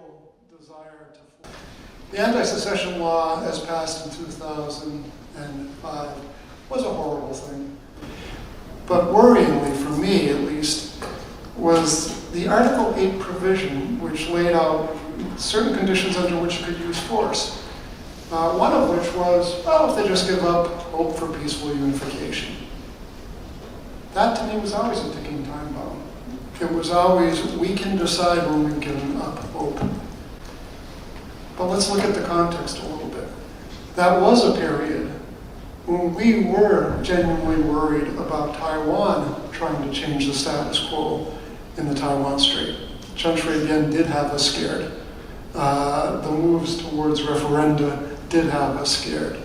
real desire to force. The anti-secession law, as passed in 2005, was a horrible thing. But worryingly, for me at least, was the Article 8 provision, which laid out certain conditions under which you could use force. One of which was, well, if they just give up, hope for peaceful unification. That to me was always a ticking time bomb. It was always, we can decide when we've given up hope. But let's look at the context a little bit. That was a period when we were genuinely worried about Taiwan trying to change the status quo in the Taiwan Strait. Chen Shui-bian did have us scared. The moves towards referenda did have us scared.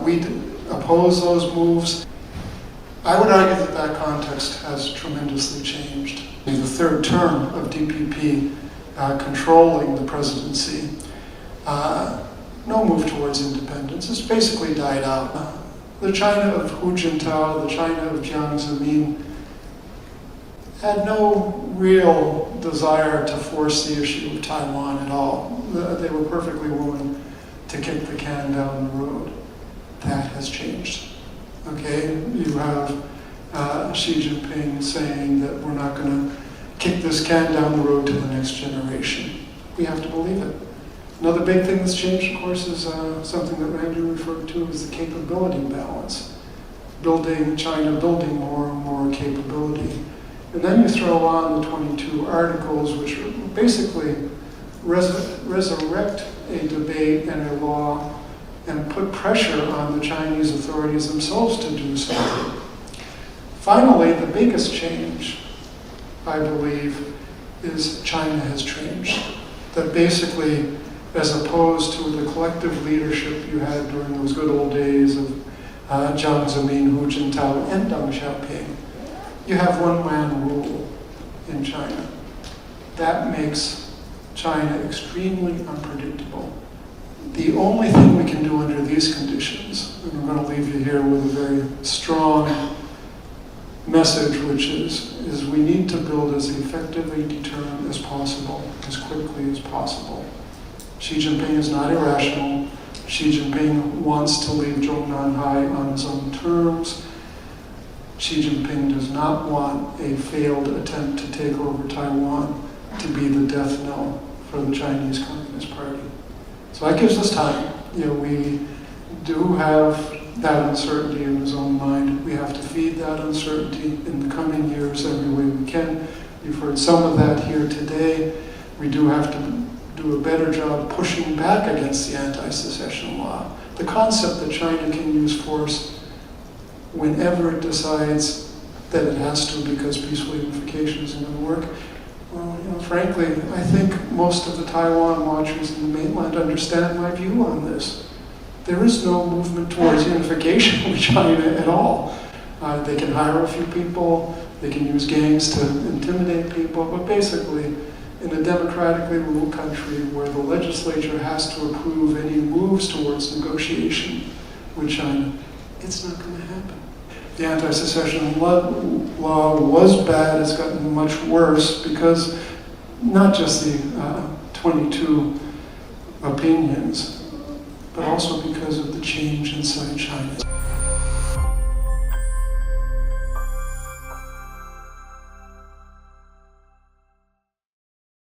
We opposed those moves. I would argue that that context has tremendously changed. The third term of DPP controlling the presidency, no move towards independence. It's basically died out. The China of Hu Jintao, the China of Jiang Zemin, had no real desire to force the issue of Taiwan at all. They were perfectly willing to kick the can down the road. That has changed. Okay, you have Xi Jinping saying that we're not going to kick this can down the road to the next generation. We have to believe it. Another big thing that's changed, of course, is something that Randy referred to as the capability balance. China building more and more capability. And then you throw on the 22 articles, which basically resurrect a debate and a law and put pressure on the Chinese authorities themselves to do something. Finally, the biggest change, I believe, is China has changed. That basically, as opposed to the collective leadership you had during those good old days of Jiang Zemin, Hu Jintao, and Deng Xiaoping, you have one-man rule in China. That makes China extremely unpredictable. The only thing we can do under these conditions, and I'm going to leave you here with a very strong message, which is we need to build as effectively deterrent as possible, as quickly as possible. Xi Jinping is not irrational. Xi Jinping wants to leave Zhongnanhai on his own terms. Xi Jinping does not want a failed attempt to take over Taiwan to be the death knell for the Chinese Communist Party. So that gives us time. We do have that uncertainty in his own mind. We have to feed that uncertainty in the coming years every way we can. You've heard some of that here today. We do have to do a better job pushing back against the anti-secession law. The concept that China can use force whenever it decides that it has to because peaceful unification isn't going to work. Well, frankly, I think most of the Taiwan watchers in the mainland understand my view on this. There is no movement towards unification with China at all. They can hire a few people, they can use gangs to intimidate people, but basically, in a democratically ruled country where the legislature has to approve any moves towards negotiation with China, it's not going to happen. The anti-secession law was bad. It's gotten much worse because not just the 22 opinions, but also because of the change inside China.